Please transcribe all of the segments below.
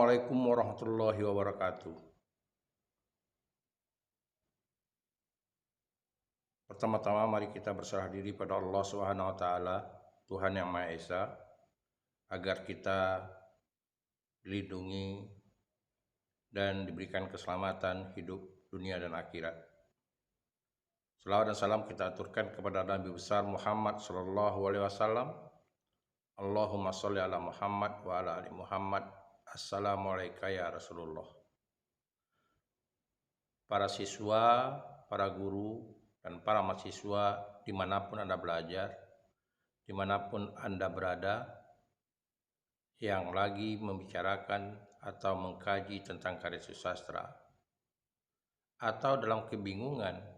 Assalamualaikum warahmatullahi wabarakatuh. Pertama-tama mari kita berserah diri pada Allah Subhanahu wa taala, Tuhan yang Maha Esa, agar kita dilindungi dan diberikan keselamatan hidup dunia dan akhirat. Salawat dan salam kita aturkan kepada Nabi besar Muhammad sallallahu alaihi wasallam. Allahumma sholli ala Muhammad wa ala ali Muhammad. Assalamualaikum ya Rasulullah. Para siswa, para guru, dan para mahasiswa dimanapun Anda belajar, dimanapun Anda berada, yang lagi membicarakan atau mengkaji tentang karya sastra, atau dalam kebingungan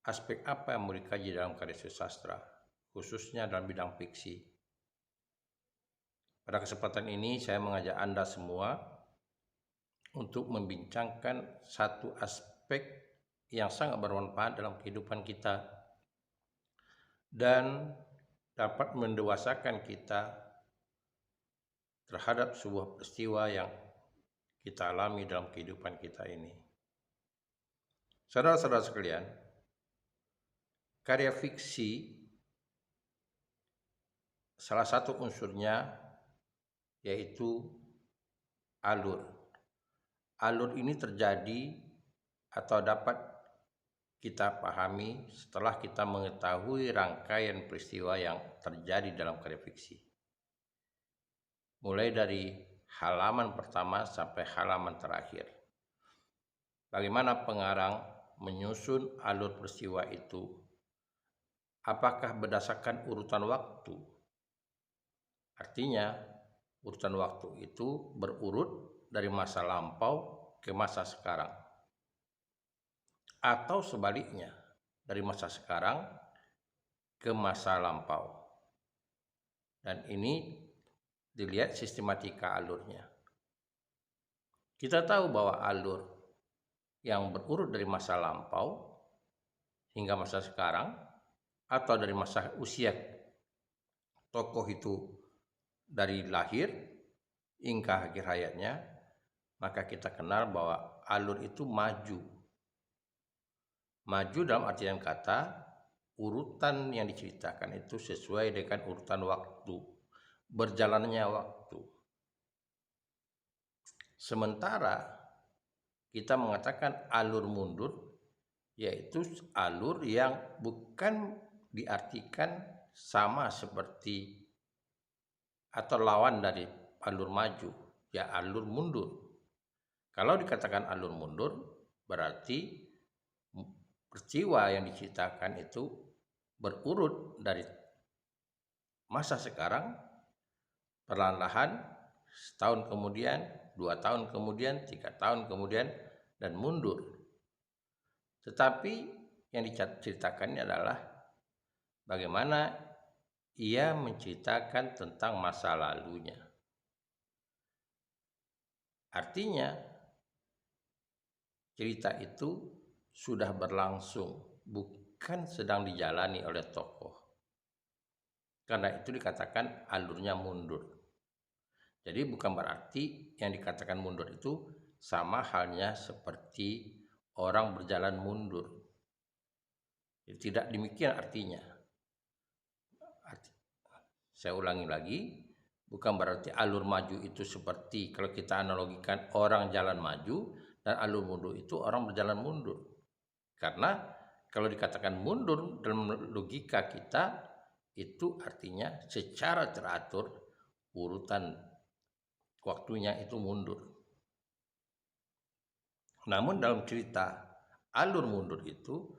aspek apa yang mau dikaji dalam karya sastra, khususnya dalam bidang fiksi. Pada kesempatan ini saya mengajak Anda semua untuk membincangkan satu aspek yang sangat bermanfaat dalam kehidupan kita dan dapat mendewasakan kita terhadap sebuah peristiwa yang kita alami dalam kehidupan kita ini. Saudara-saudara sekalian, karya fiksi salah satu unsurnya yaitu alur. Alur ini terjadi atau dapat kita pahami setelah kita mengetahui rangkaian peristiwa yang terjadi dalam karya fiksi. Mulai dari halaman pertama sampai halaman terakhir. Bagaimana pengarang menyusun alur peristiwa itu? Apakah berdasarkan urutan waktu? Artinya, urutan waktu itu berurut dari masa lampau ke masa sekarang. Atau sebaliknya, dari masa sekarang ke masa lampau. Dan ini dilihat sistematika alurnya. Kita tahu bahwa alur yang berurut dari masa lampau hingga masa sekarang, atau dari masa usia tokoh itu dari lahir hingga akhir hayatnya, maka kita kenal bahwa alur itu maju. Maju dalam artian kata, urutan yang diceritakan itu sesuai dengan urutan waktu, berjalannya waktu. Sementara kita mengatakan alur mundur, yaitu alur yang bukan diartikan sama seperti atau lawan dari alur maju, ya alur mundur. Kalau dikatakan alur mundur, berarti peristiwa yang diceritakan itu berurut dari masa sekarang, perlahan-lahan setahun kemudian, 2 tahun kemudian, 3 tahun kemudian, dan mundur. Tetapi yang diceritakannya adalah bagaimana ia menceritakan tentang masa lalunya. Artinya, cerita itu sudah berlangsung, bukan sedang dijalani oleh tokoh. Karena itu dikatakan alurnya mundur. Jadi bukan berarti yang dikatakan mundur itu sama halnya seperti orang berjalan mundur. Tidak demikian artinya. Saya ulangi lagi, bukan berarti alur maju itu seperti kalau kita analogikan orang jalan maju, dan alur mundur itu orang berjalan mundur. Karena kalau dikatakan mundur dalam logika kita, itu artinya secara teratur urutan waktunya itu mundur. Namun dalam cerita alur mundur itu,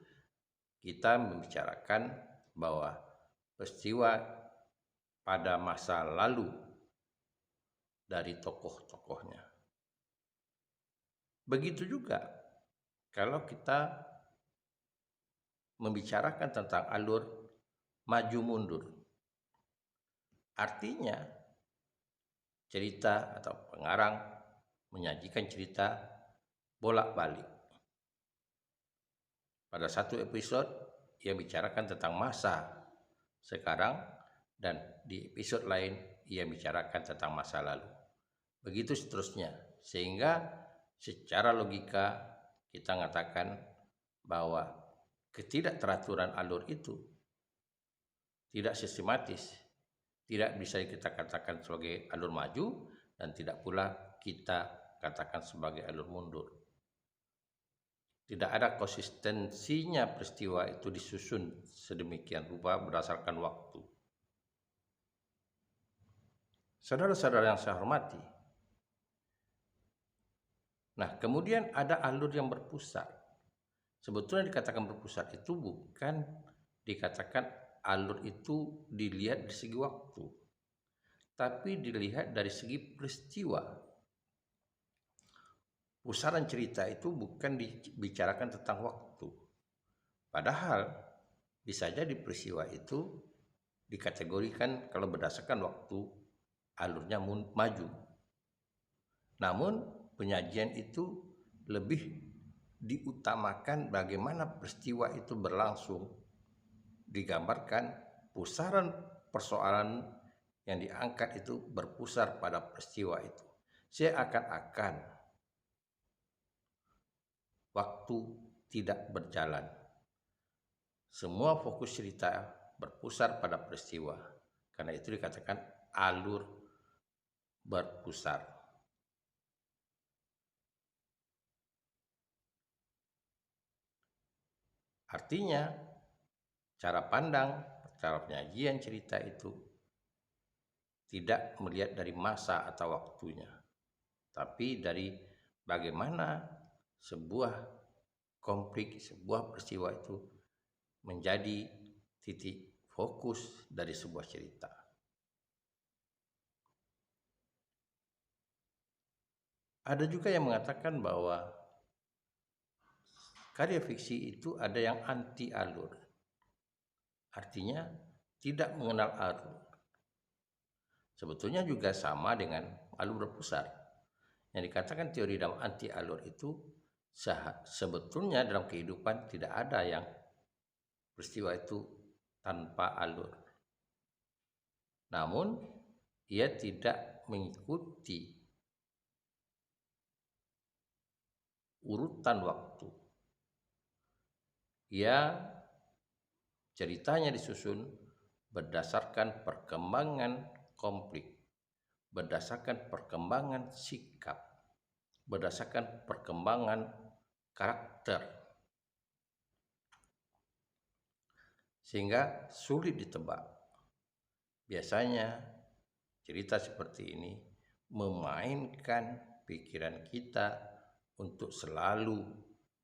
kita membicarakan bahwa peristiwa pada masa lalu dari tokoh-tokohnya. Begitu juga kalau kita membicarakan tentang alur maju mundur. Artinya cerita atau pengarang menyajikan cerita bolak-balik. Pada satu episode ia bicarakan tentang masa sekarang, dan di episode lain ia bicarakan tentang masa lalu. begitu seterusnya. Sehingga secara logika kita mengatakan bahwa ketidakteraturan alur itu tidak sistematis, tidak bisa kita katakan sebagai alur maju dan tidak pula kita katakan sebagai alur mundur. Tidak ada konsistensinya peristiwa itu disusun sedemikian rupa berdasarkan waktu. Saudara-saudara yang saya hormati, nah kemudian ada alur yang berpusat. Sebetulnya dikatakan berpusat itu bukan dikatakan alur itu dilihat dari segi waktu, tapi dilihat dari segi peristiwa. Pusaran cerita itu bukan dibicarakan tentang waktu. Padahal bisa jadi peristiwa itu dikategorikan kalau berdasarkan waktu alurnya maju. Namun penyajian itu lebih diutamakan bagaimana peristiwa itu berlangsung. Digambarkan pusaran persoalan yang diangkat itu berpusar pada peristiwa itu. Seakan-akan waktu tidak berjalan. Semua fokus cerita berpusar pada peristiwa. Karena itu dikatakan alur berpusar. Artinya, cara pandang, cara penyajian cerita itu tidak melihat dari masa atau waktunya, tapi dari bagaimana sebuah konflik, sebuah peristiwa itu menjadi titik fokus dari sebuah cerita. Ada juga yang mengatakan bahwa karya fiksi itu ada yang anti alur. Artinya tidak mengenal alur. Sebetulnya juga sama dengan alur berpusar. Yang dikatakan teori dalam anti alur itu sebetulnya dalam kehidupan tidak ada yang peristiwa itu tanpa alur. Namun ia tidak mengikuti urutan waktu. Ia ceritanya disusun berdasarkan perkembangan konflik, berdasarkan perkembangan sikap, berdasarkan perkembangan karakter, sehingga sulit ditebak. Biasanya cerita seperti ini memainkan pikiran kita untuk selalu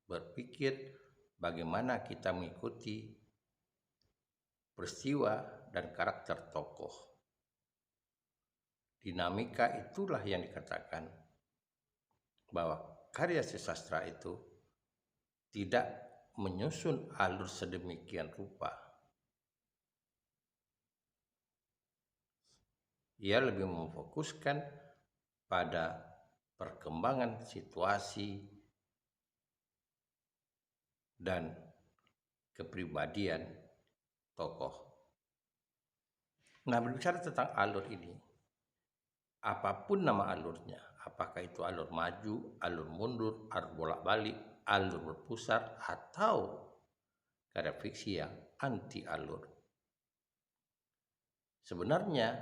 berpikir bagaimana kita mengikuti peristiwa dan karakter tokoh. Dinamika itulah yang dikatakan bahwa karya sastra itu tidak menyusun alur sedemikian rupa. Ia lebih memfokuskan pada perkembangan situasi dan kepribadian tokoh. Nah, berbicara tentang alur ini, apapun nama alurnya, apakah itu alur maju, alur mundur, alur bolak-balik, alur berpusar, atau karya fiksi yang anti alur, sebenarnya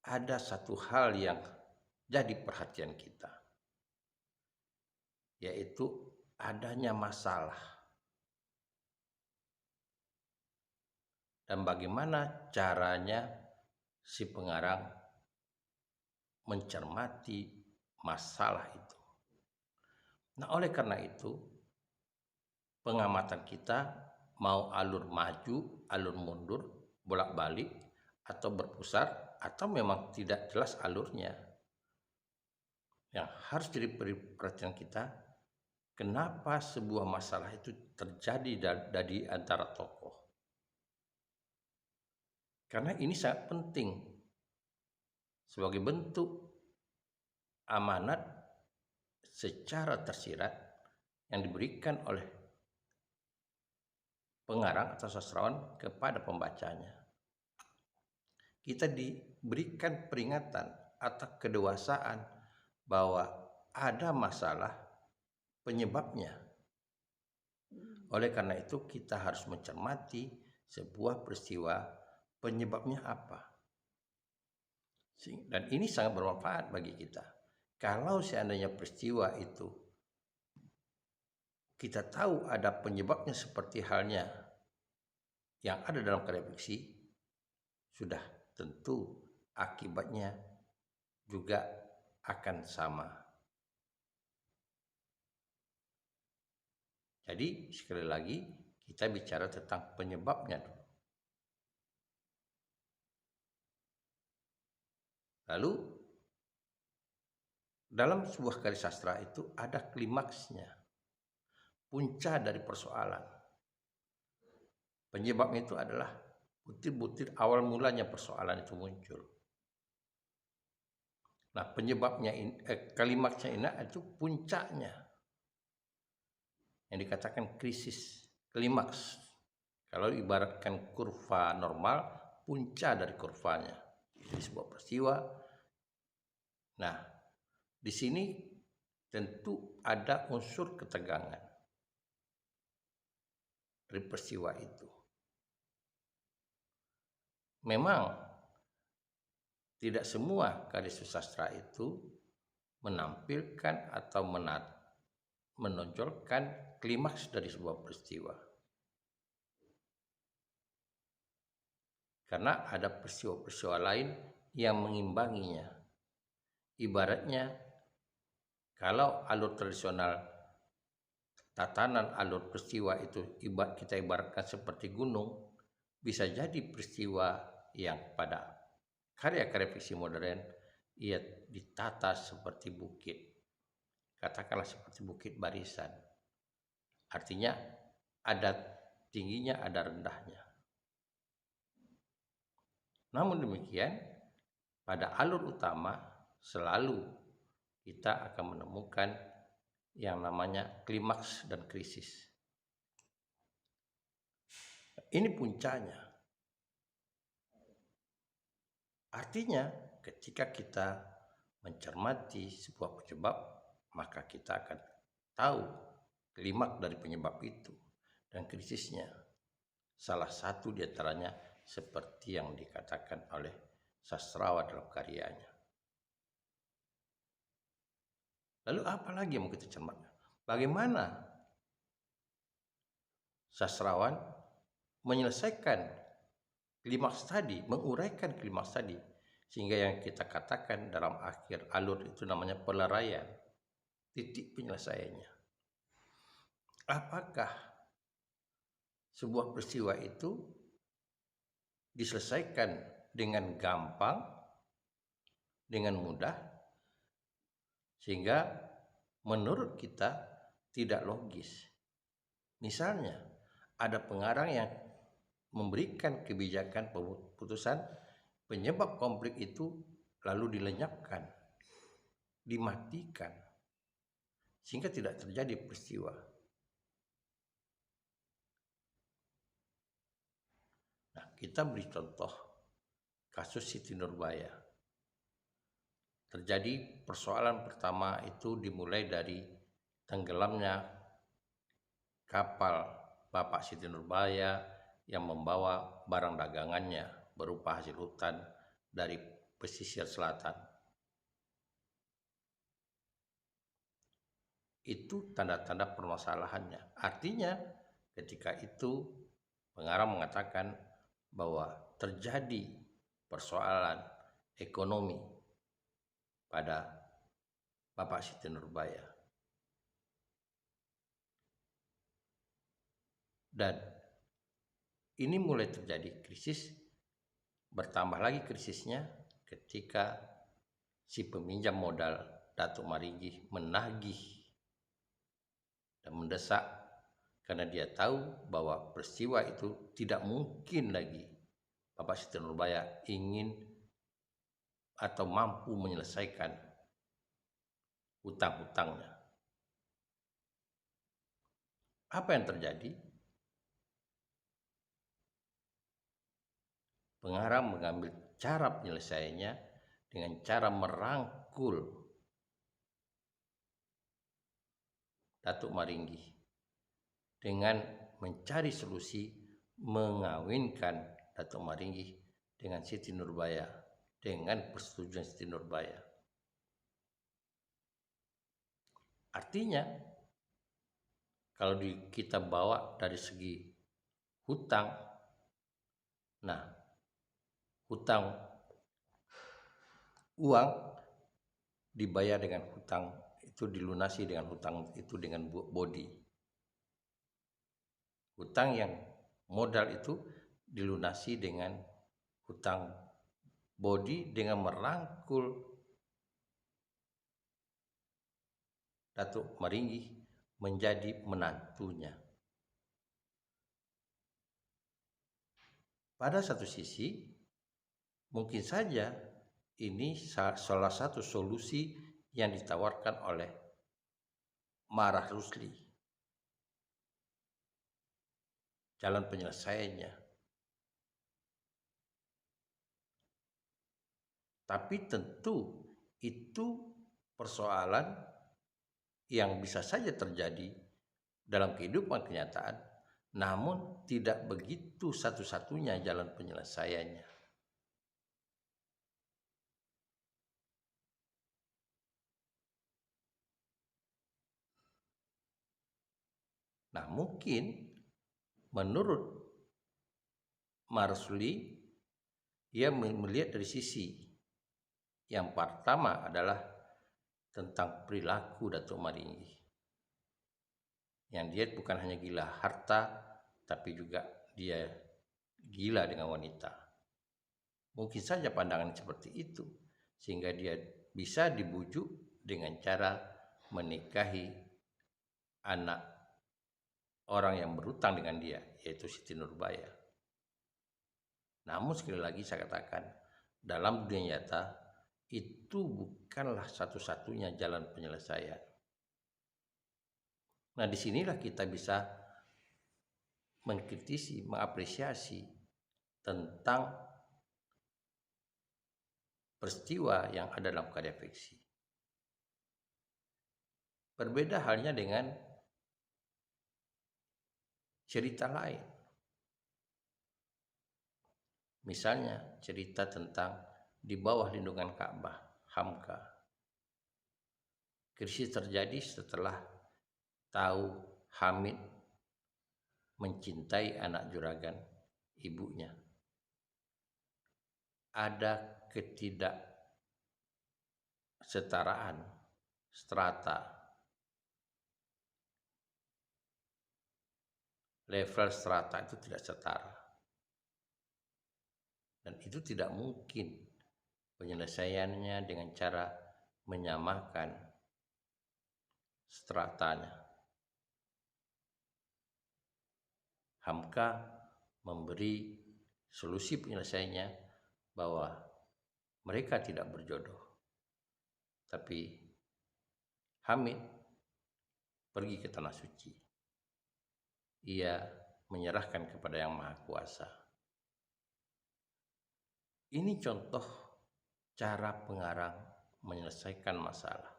ada satu hal yang jadi perhatian kita, yaitu adanya masalah dan bagaimana caranya si pengarang mencermati masalah itu. Nah, oleh karena itu pengamatan kita mau alur maju, alur mundur, bolak-balik atau berpusar, atau memang tidak jelas alurnya. Yang harus jadi perhatian kita, kenapa sebuah masalah itu terjadi dari antara tokoh. Karena ini sangat penting sebagai bentuk amanat secara tersirat yang diberikan oleh pengarang atau sastrawan kepada pembacanya. Kita diberikan peringatan atau kedewasaan bahwa ada masalah penyebabnya. Oleh karena itu kita harus mencermati sebuah peristiwa penyebabnya apa. Dan ini sangat bermanfaat bagi kita. Kalau seandainya peristiwa itu kita tahu ada penyebabnya seperti halnya yang ada dalam karya fiksi, sudah tentu akibatnya juga akan sama. Jadi sekali lagi kita bicara tentang penyebabnya dulu. Lalu dalam sebuah karya sastra itu ada klimaksnya, puncak dari persoalan. Penyebabnya itu adalah butir-butir awal mulanya persoalan itu muncul. Nah, penyebabnya klimaksnya ini itu puncaknya, yang dikatakan krisis, klimaks. Kalau ibaratkan kurva normal, puncak dari kurvanya. Jadi sebuah peristiwa. Nah, di sini tentu ada unsur ketegangan dari peristiwa itu. Memang tidak semua karya sastra itu menampilkan atau menonjolkan klimaks dari sebuah peristiwa. Karena ada peristiwa-peristiwa lain yang mengimbanginya. Ibaratnya kalau alur tradisional, tatanan alur peristiwa itu kita ibaratkan seperti gunung, bisa jadi peristiwa yang pada karya-karya fiksi modern ia ditata seperti bukit. Katakanlah seperti bukit barisan. Artinya ada tingginya, ada rendahnya. Namun demikian, pada alur utama selalu kita akan menemukan yang namanya klimaks dan krisis. Ini puncaknya. Artinya ketika kita mencermati sebuah penyebab, maka kita akan tahu klimaks dari penyebab itu dan krisisnya. Salah satu di antaranya seperti yang dikatakan oleh sastrawan dalam karyanya. Lalu apa lagi yang mau kita cermati? Bagaimana sastrawan menyelesaikan klimaks tadi, menguraikan klimaks tadi, sehingga yang kita katakan dalam akhir alur itu namanya peleraian, titik penyelesaiannya. Apakah sebuah peristiwa itu diselesaikan dengan gampang, dengan mudah, sehingga menurut kita tidak logis. Misalnya, ada pengarang yang memberikan kebijakan putusan penyebab konflik itu lalu dilenyapkan, dimatikan, sehingga tidak terjadi peristiwa. Nah, kita beri contoh kasus Siti Nurbaya. Terjadi persoalan pertama itu dimulai dari tenggelamnya kapal Bapak Siti Nurbaya yang membawa barang dagangannya berupa hasil hutan dari pesisir selatan. Itu tanda-tanda permasalahannya. Artinya ketika itu pengarang mengatakan bahwa terjadi persoalan ekonomi pada Bapak Siti Nurbaya. Dan ini mulai terjadi krisis, bertambah lagi krisisnya ketika si peminjam modal Datuk Maringgi menagih dan mendesak karena dia tahu bahwa peristiwa itu tidak mungkin lagi Bapak Siti Nurbaya ingin atau mampu menyelesaikan hutang-hutangnya. Apa yang terjadi? Pengarang mengambil cara penyelesaiannya dengan cara merangkul Datuk Maringgi dengan mencari solusi mengawinkan Datuk Maringgi dengan Siti Nurbaya dengan persetujuan Siti Nurbaya. Artinya kalau kita bawa dari segi hutang, nah hutang uang dibayar dengan hutang itu, dilunasi dengan hutang itu dengan bodi. Hutang yang modal itu dilunasi dengan hutang bodi dengan merangkul Datuk Maringgi menjadi menantunya. Pada satu sisi mungkin saja ini salah satu solusi yang ditawarkan oleh Marah Rusli, jalan penyelesaiannya. Tapi tentu itu persoalan yang bisa saja terjadi dalam kehidupan kenyataan, namun tidak begitu satu-satunya jalan penyelesaiannya. Nah, mungkin menurut Marsuli, ia melihat dari sisi yang pertama adalah tentang perilaku Datuk Maringgi. Yang dia bukan hanya gila harta, tapi juga dia gila dengan wanita. Mungkin saja pandangan seperti itu, sehingga dia bisa dibujuk dengan cara menikahi anak orang yang berhutang dengan dia, yaitu Siti Nurbaya. Namun sekali lagi saya katakan, dalam dunia nyata itu bukanlah satu-satunya jalan penyelesaian. Nah, disinilah kita bisa mengkritisi, mengapresiasi tentang peristiwa yang ada dalam karya fiksi. Berbeda halnya dengan cerita lain. Misalnya cerita tentang Di Bawah Lindungan Ka'bah, Hamka. Krisis terjadi setelah tahu Hamid mencintai anak juragan ibunya. Ada ketidaksetaraan strata, level strata itu tidak setara, dan itu tidak mungkin penyelesaiannya dengan cara menyamakan stratanya. Hamka memberi solusi penyelesaiannya bahwa mereka tidak berjodoh, tapi Hamid pergi ke tanah suci. Ia menyerahkan kepada Yang Maha Kuasa. Ini contoh cara pengarang menyelesaikan masalah.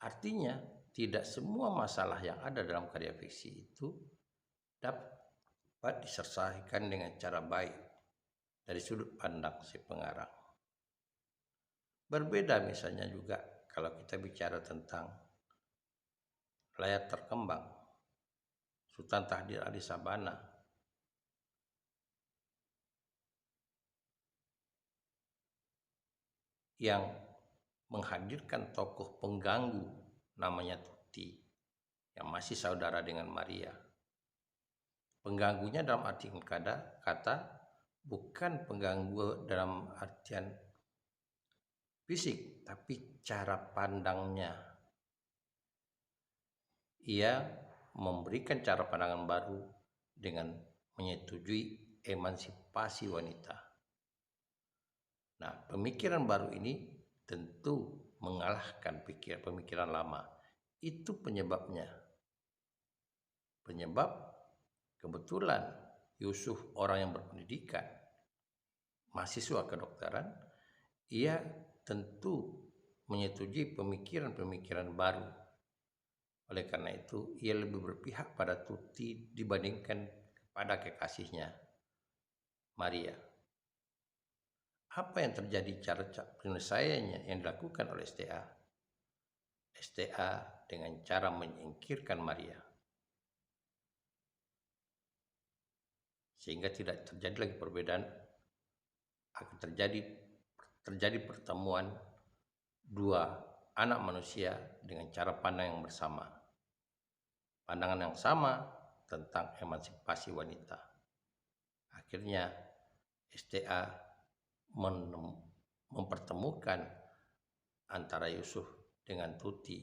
Artinya tidak semua masalah yang ada dalam karya fiksi itu dapat diselesaikan dengan cara baik dari sudut pandang si pengarang. Berbeda misalnya juga kalau kita bicara tentang layar terkembang Sultan Tahdir Ali Sabana, yang menghadirkan tokoh pengganggu namanya Tuti, yang masih saudara dengan Maria. Pengganggunya dalam arti kata bukan pengganggu dalam artian fisik, tapi cara pandangnya. Ia memberikan cara pandangan baru dengan menyetujui emansipasi wanita. Nah, pemikiran baru ini tentu mengalahkan pemikiran lama. Itu penyebabnya. Penyebab kebetulan Yusuf orang yang berpendidikan, mahasiswa kedokteran, ia tentu menyetujui pemikiran-pemikiran baru. Oleh karena itu, ia lebih berpihak pada Tuti dibandingkan pada kekasihnya, Maria. Apa yang terjadi cara penyelesaiannya yang dilakukan oleh STA? STA dengan cara menyingkirkan Maria, sehingga tidak terjadi lagi perbedaan, akan terjadi pertemuan dua anak manusia dengan cara pandang yang bersama, pandangan yang sama tentang emansipasi wanita. Akhirnya STA mempertemukan antara Yusuf dengan Tuti,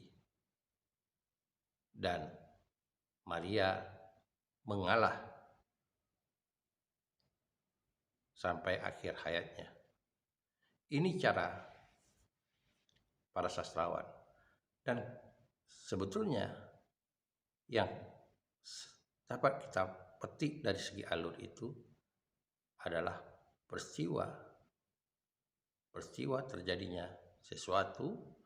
dan Maria mengalah sampai akhir hayatnya. Ini cara para sastrawan, dan sebetulnya yang dapat kita petik dari segi alur itu adalah peristiwa terjadinya sesuatu,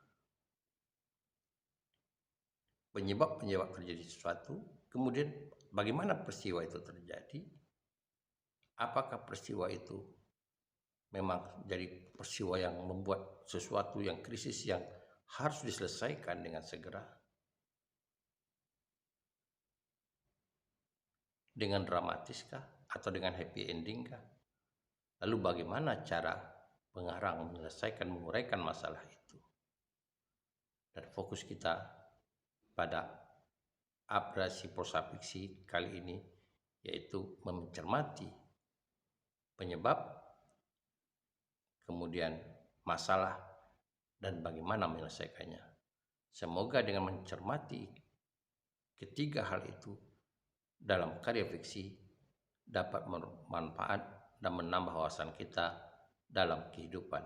penyebab terjadi sesuatu, kemudian bagaimana peristiwa itu terjadi, apakah peristiwa itu memang jadi peristiwa yang membuat sesuatu yang krisis yang harus diselesaikan dengan segera, dengan dramatiskah atau dengan happy ending kah? Lalu bagaimana cara pengarang menyelesaikan, menguraikan masalah itu? Dan fokus kita pada abrasi prosa fiksi kali ini yaitu mencermati penyebab, kemudian masalah, dan bagaimana menyelesaikannya. Semoga dengan mencermati ketiga hal itu dalam karya fiksi dapat bermanfaat dan menambah wawasan kita dalam kehidupan.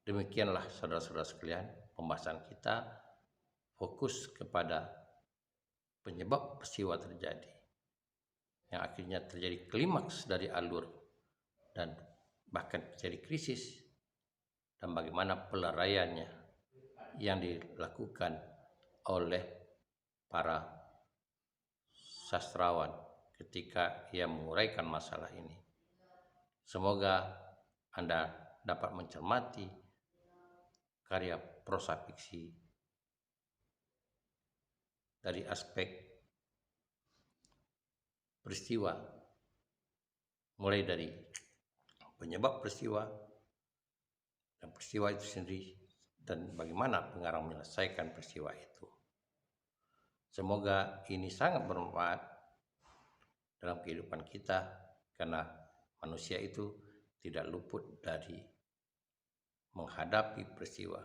Demikianlah saudara-saudara sekalian, pembahasan kita fokus kepada penyebab peristiwa terjadi, yang akhirnya terjadi klimaks dari alur dan bahkan terjadi krisis, dan bagaimana peleraiannya yang dilakukan oleh para sastrawan ketika ia menguraikan masalah ini. Semoga Anda dapat mencermati karya prosa fiksi dari aspek peristiwa, mulai dari penyebab peristiwa dan peristiwa itu sendiri, dan bagaimana pengarang menyelesaikan peristiwa itu. Semoga ini sangat bermanfaat dalam kehidupan kita, karena manusia itu tidak luput dari menghadapi peristiwa,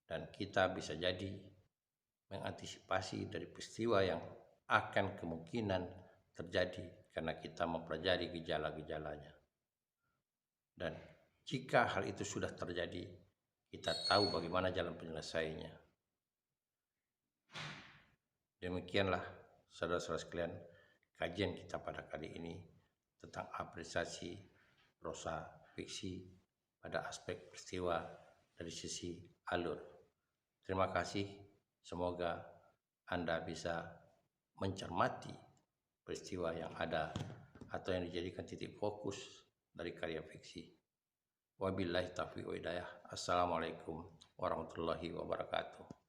dan kita bisa jadi mengantisipasi dari peristiwa yang akan kemungkinan terjadi karena kita mempelajari gejala-gejalanya. Dan jika hal itu sudah terjadi, kita tahu bagaimana jalan penyelesaiannya. Demikianlah saudara-saudara sekalian, kajian kita pada kali ini tentang apresiasi prosa fiksi pada aspek peristiwa dari sisi alur. Terima kasih, semoga Anda bisa mencermati peristiwa yang ada atau yang dijadikan titik fokus dari karya fiksi. Wabillahi taufiq wa hidayah. Assalamualaikum warahmatullahi wabarakatuh.